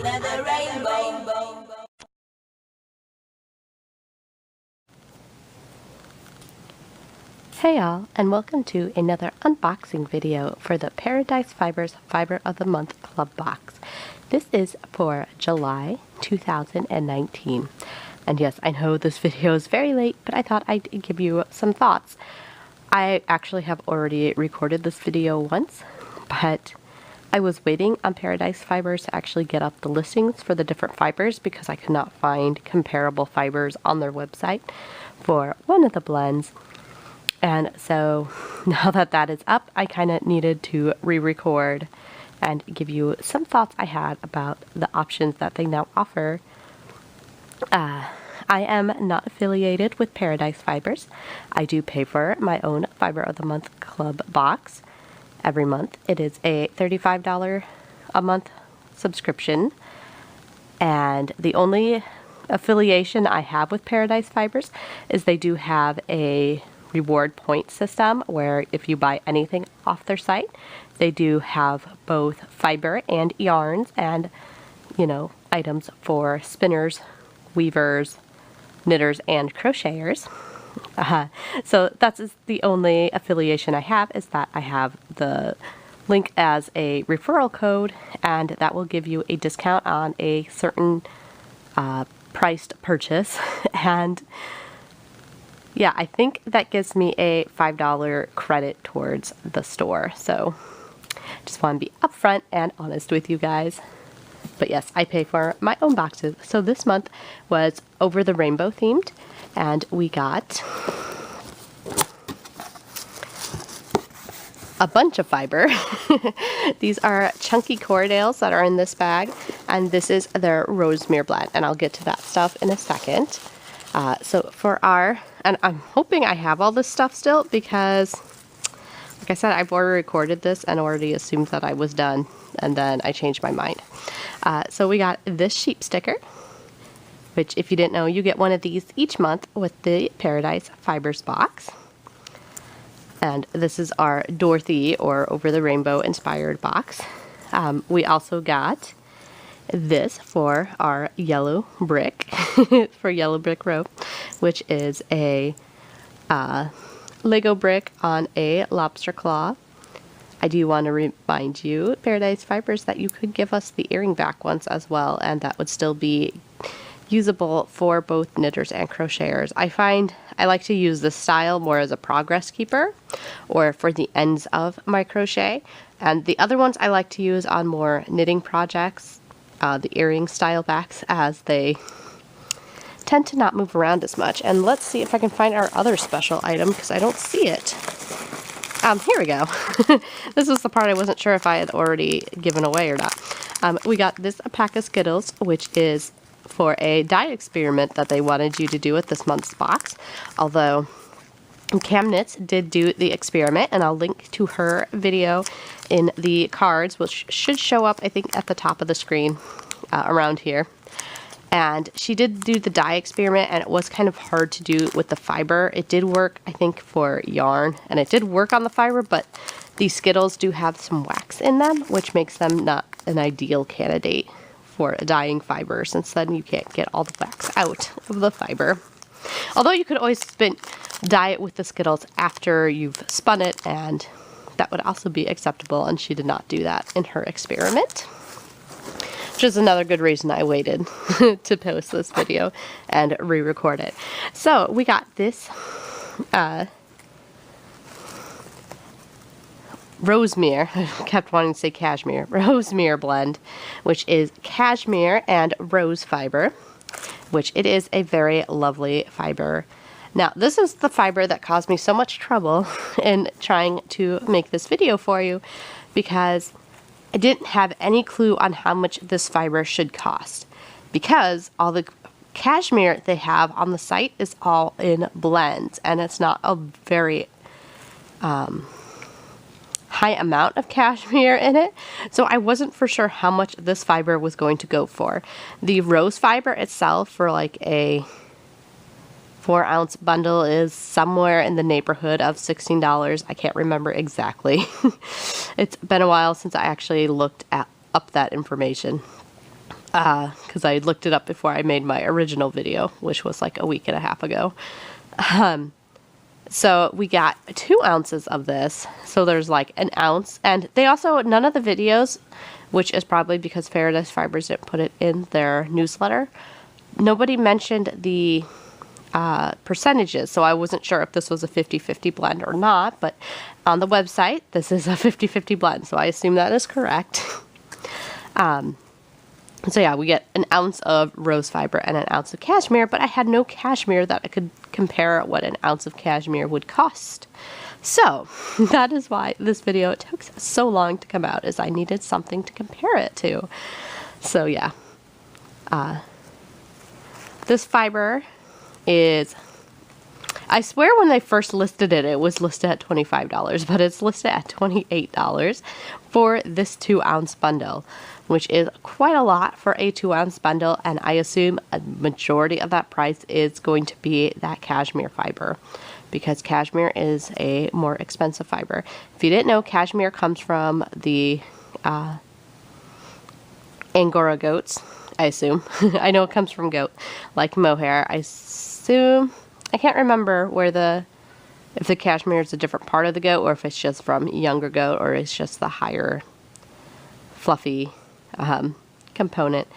another rainbow. Hey y'all, and welcome to another unboxing video for the Paradise Fibers Fiber of the Month Club Box. This is for July 2019. And yes, I know this video is very late, but I thought I'd give you some thoughts. I actually have already recorded this video once, but I was waiting on Paradise Fibers to actually get up the listings for the different fibers because I could not find comparable fibers on their website for one of the blends. And so now that that is up, I kind of needed to re-record and give you some thoughts I had about the options that they now offer. I am not affiliated with Paradise Fibers. I do pay for my own Fiber of the Month Club box every month. It is a $35 a month subscription. And the only affiliation I have with Paradise Fibers is they do have a reward point system where if you buy anything off their site, they do have both fiber and yarns and, you know, items for spinners, weavers, knitters, and crocheters. So that's the only affiliation I have, is that I have the link as a referral code, and that will give you a discount on a certain priced purchase. And yeah, I think that gives me a $5 credit towards the store. So just want to be upfront and honest with you guys. But yes, I pay for my own boxes. So this month was Over the Rainbow themed, and we got a bunch of fiber. These are chunky Corriedales that are in this bag, and this is their Rosemere blend, and I'll get to that stuff in a second. So for our, and I'm hoping I have all this stuff still because, like I said, I've already recorded this and already assumed that I was done, and then I changed my mind. So we got this sheep sticker, which if you didn't know, you get one of these each month with the Paradise Fibers box. And this is our Dorothy or Over the Rainbow inspired box. We also got this for our yellow brick, for Yellow Brick Road, which is a Lego brick on a lobster claw. I do want to remind you, Paradise Fibers, that you could give us the earring back once as well, and that would still be usable for both knitters and crocheters. I find I like to use this style more as a progress keeper or for the ends of my crochet, and the other ones I like to use on more knitting projects, the earring style backs, as they tend to not move around as much. And let's see if I can find our other special item because I don't see it. Here we go. This was the part I wasn't sure if I had already given away or not. We got this pack of Skittles, which is for a dye experiment that they wanted you to do with this month's box. Although Cam Knits did do the experiment, and I'll link to her video in the cards, which should show up, I think, at the top of the screen around here. And she did do the dye experiment, and it was kind of hard to do with the fiber. It did work, I think, for yarn, and it did work on the fiber, but these Skittles do have some wax in them, which makes them not an ideal candidate for a dyeing fiber, since then you can't get all the wax out of the fiber. Although you could always dye it with the Skittles after you've spun it, and that would also be acceptable, and she did not do that in her experiment. Which is another good reason I waited to post this video and re-record it. So we got this Rosemere, I kept wanting to say Cashmere, Rosemere blend, which is cashmere and rose fiber, which it is a very lovely fiber. Now, this is the fiber that caused me so much trouble in trying to make this video for you, because I didn't have any clue on how much this fiber should cost, because all the cashmere they have on the site is all in blends, and it's not a very high amount of cashmere in it, so I wasn't for sure how much this fiber was going to go for. The rose fiber itself for like a 4-ounce bundle is somewhere in the neighborhood of $16. I can't remember exactly. It's been a while since I actually looked up that information. because I looked it up before I made my original video, which was like a week and a half ago. So we got 2 ounces of this. So there's like an ounce. And they also, none of the videos, which is probably because Paradise Fibers didn't put it in their newsletter, nobody mentioned the percentages. So I wasn't sure if this was a 50-50 blend or not. But on the website, this is a 50-50 blend. So I assume that is correct. So yeah, we get an ounce of rose fiber and an ounce of cashmere, but I had no cashmere that I could compare what an ounce of cashmere would cost. So that is why this video took so long to come out, is I needed something to compare it to. So yeah, this fiber is, I swear when they first listed it, it was listed at $25, but it's listed at $28 for this 2-ounce bundle, which is quite a lot for a 2-ounce bundle, and I assume a majority of that price is going to be that cashmere fiber, because cashmere is a more expensive fiber. If you didn't know, cashmere comes from the Angora goats, I assume. I know it comes from goat, like mohair. I assume, I can't remember where if the cashmere is a different part of the goat, or if it's just from younger goat, or it's just the higher fluffy component.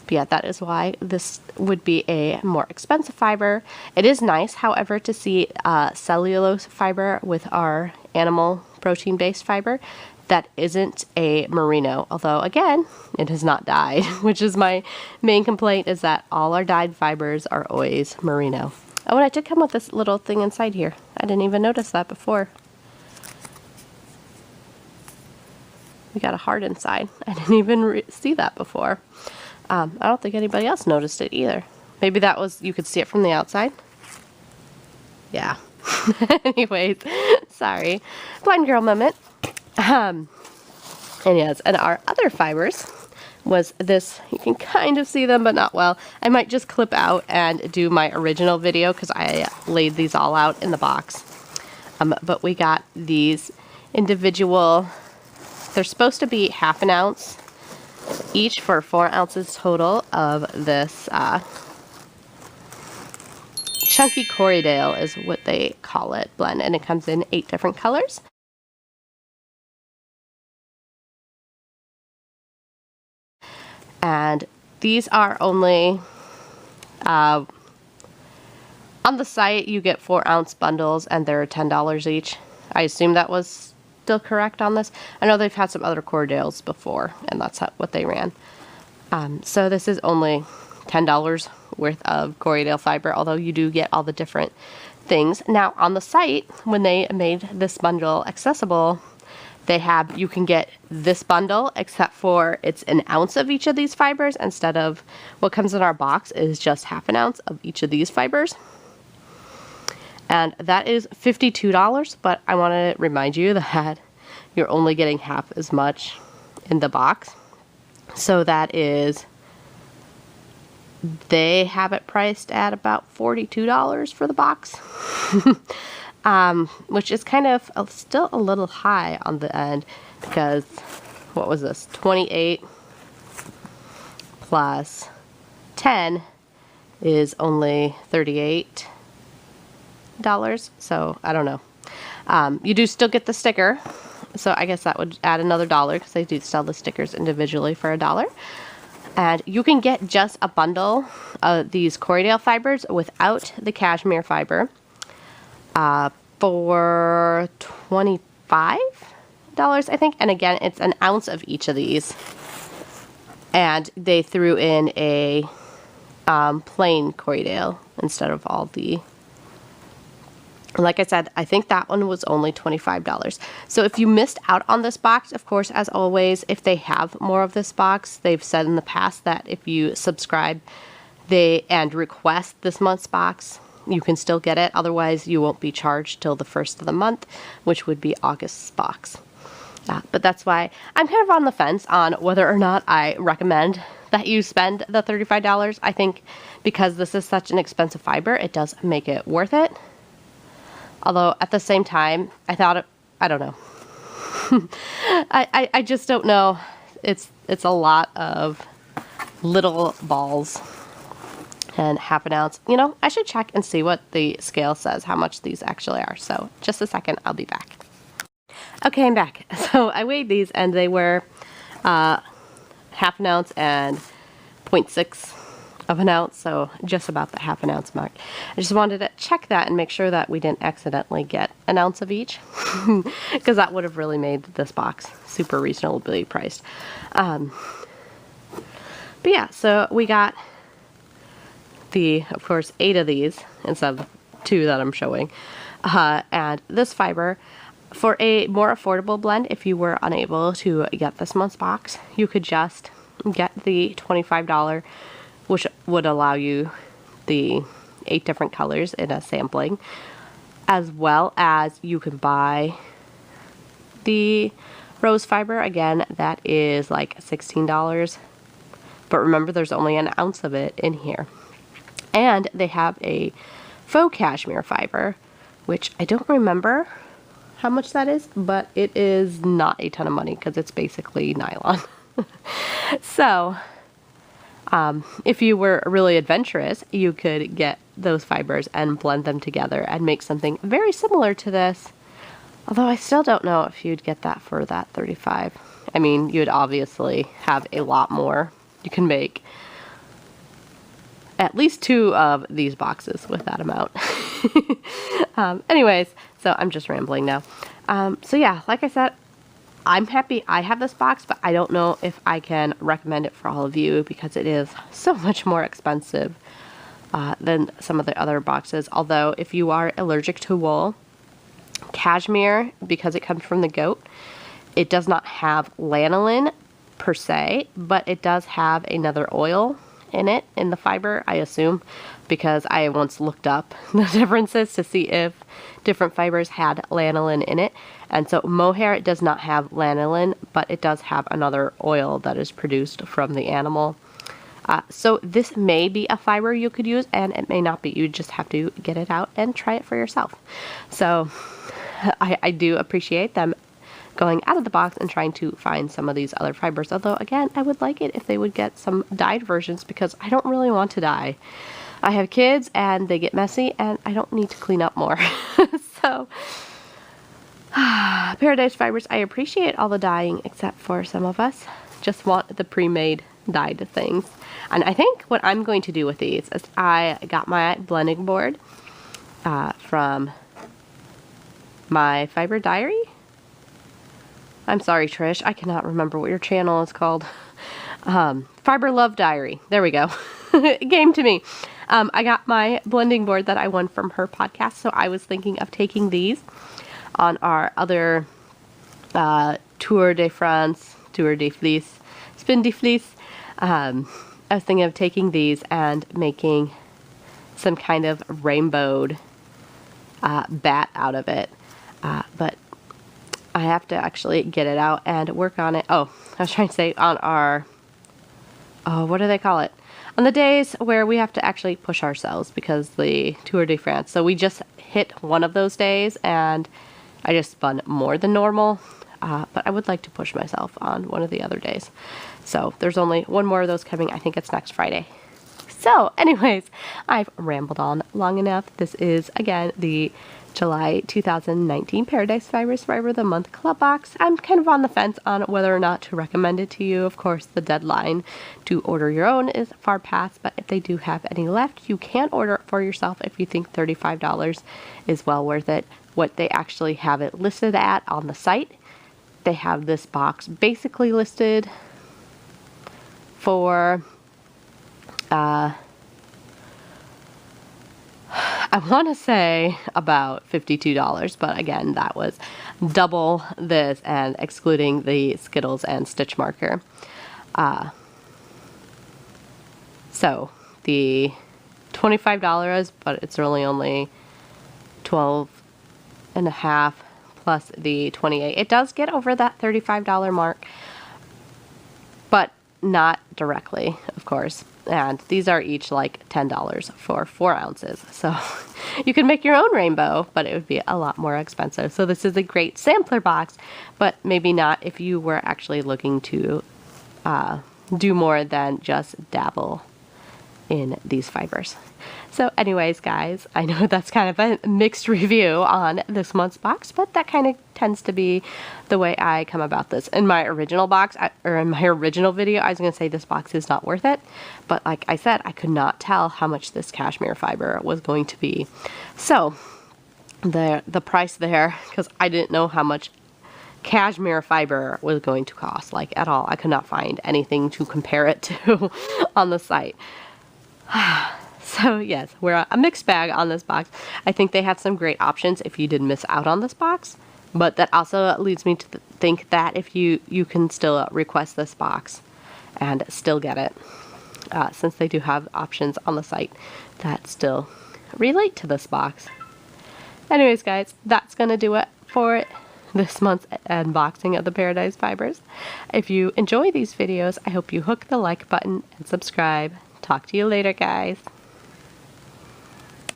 But yeah, that is why this would be a more expensive fiber. It is nice, however, to see cellulose fiber with our animal protein based fiber that isn't a merino, although again, it is not dyed, which is my main complaint, is that all our dyed fibers are always merino. Oh, and it did come with this little thing inside here. I didn't even notice that before. We got a heart inside. I didn't even see that before. I don't think anybody else noticed it either. Maybe that was, you could see it from the outside. Yeah. Anyways, sorry. Blind girl moment. And yes, and our other fibers was this. You can kind of see them, but not well. I might just clip out and do my original video because I laid these all out in the box. But we got these individual, they're supposed to be ½ an ounce each for 4 ounces total of this chunky Corriedale is what they call it blend, and it comes in 8 different colors. And these are only, on the site you get 4-ounce bundles and they're $10 each. I assume that was still correct on this. I know they've had some other Corriedales before, and that's what they ran. So this is only $10 worth of Corriedale fiber, although you do get all the different things. Now on the site, when they made this bundle accessible, they have, you can get this bundle, except for it's an ounce of each of these fibers instead of what comes in our box is just ½ an ounce of each of these fibers. And that is $52, but I want to remind you that you're only getting half as much in the box. So that is, they have it priced at about $42 for the box. Which is kind of still a little high on the end, because what was this, 28 plus 10 is only $38, so I don't know. You do still get the sticker, so I guess that would add another $1, because they do sell the stickers individually for $1. And you can get just a bundle of these Corriedale fibers without the cashmere fiber for $25, I think. And again, it's an ounce of each of these. And they threw in a plain Corriedale instead of all the, like I said, I think that one was only $25. So if you missed out on this box, of course, as always, if they have more of this box, they've said in the past that if you subscribe and request this month's box, you can still get it. Otherwise, you won't be charged till the 1st of the month, which would be August's box. But that's why I'm kind of on the fence on whether or not I recommend that you spend the $35. I think because this is such an expensive fiber, it does make it worth it. Although at the same time, I thought I don't know. I just don't know. It's a lot of little balls and half an ounce. You know, I should check and see what the scale says, how much these actually are. So just a second, I'll be back. Okay, I'm back. So I weighed these and they were half an ounce and 0.6 of an ounce, so just about the half an ounce mark. I just wanted to check that and make sure that we didn't accidentally get an ounce of each, because that would have really made this box super reasonably priced. But yeah, so we got of course, 8 of these instead of 2 that I'm showing. And this fiber, for a more affordable blend, if you were unable to get this month's box, you could just get the $25, which would allow you the 8 different colors in a sampling, as well as you can buy the rose fiber. Again, that is like $16. But remember, there's only an ounce of it in here. And they have a faux cashmere fiber, which I don't remember how much that is, but it is not a ton of money because it's basically nylon. So, if you were really adventurous, you could get those fibers and blend them together and make something very similar to this. Although I still don't know if you'd get that for that $35. I mean, you'd obviously have a lot more. You can make at least 2 of these boxes with that amount. Anyways, so I'm just rambling now. So yeah, like I said, I'm happy I have this box, but I don't know if I can recommend it for all of you because it is so much more expensive than some of the other boxes. Although if you are allergic to wool, cashmere, because it comes from the goat, it does not have lanolin per se, but it does have another oil in it, in the fiber, I assume, because I once looked up the differences to see if different fibers had lanolin in it. And so mohair, it does not have lanolin, but it does have another oil that is produced from the animal. So this may be a fiber you could use, and it may not be. You just have to get it out and try it for yourself. So I do appreciate them going out of the box and trying to find some of these other fibers. Although, again, I would like it if they would get some dyed versions because I don't really want to dye. I have kids and they get messy and I don't need to clean up more. So, Paradise Fibers, I appreciate all the dyeing except for some of us just want the pre-made dyed things. And I think what I'm going to do with these is I got my blending board from my Fiber Diary. I'm sorry, Trish. I cannot remember what your channel is called. Fiber Love Diary. There we go. It came to me. I got my blending board that I won from her podcast, so I was thinking of taking these on our other Tour de France, Tour de Fleece, Spin de Fleece. I was thinking of taking these and making some kind of rainbowed bat out of it. But I have to actually get it out and work on it. Oh, I was trying to say on our, what do they call it? On the days where we have to actually push ourselves because the Tour de France. So we just hit one of those days and I just spun more than normal. But I would like to push myself on one of the other days. So there's only one more of those coming. I think it's next Friday. So anyways, I've rambled on long enough. This is, again, the July 2019 Paradise Fibers Fiber of the Month Club Box. I'm kind of on the fence on whether or not to recommend it to you. Of course, the deadline to order your own is far past, but if they do have any left, you can order it for yourself if you think $35 is well worth it. What they actually have it listed at on the site, they have this box basically listed for I want to say about $52, but again, that was double this and excluding the Skittles and stitch marker. So the $25, but it's really only 12.5 plus the 28. It does get over that $35 mark, but not directly, of course. And these are each like $10 for 4 ounces. So you can make your own rainbow, but it would be a lot more expensive. So this is a great sampler box, but maybe not if you were actually looking to do more than just dabble in these fibers. So anyways, guys, I know that's kind of a mixed review on this month's box, but that kind of tends to be the way I come about this. In my original box, or in my original video, I was going to say this box is not worth it, but like I said, I could not tell how much this cashmere fiber was going to be. So the price there, because I didn't know how much cashmere fiber was going to cost, like at all. I could not find anything to compare it to on the site. So yes, we're a mixed bag on this box. I think they have some great options if you did miss out on this box, but that also leads me to think that if you can still request this box and still get it, since they do have options on the site that still relate to this box. Anyways, guys, that's gonna do it for this month's unboxing of the Paradise Fibers. If you enjoy these videos, I hope you hook the like button and subscribe. Talk to you later, guys.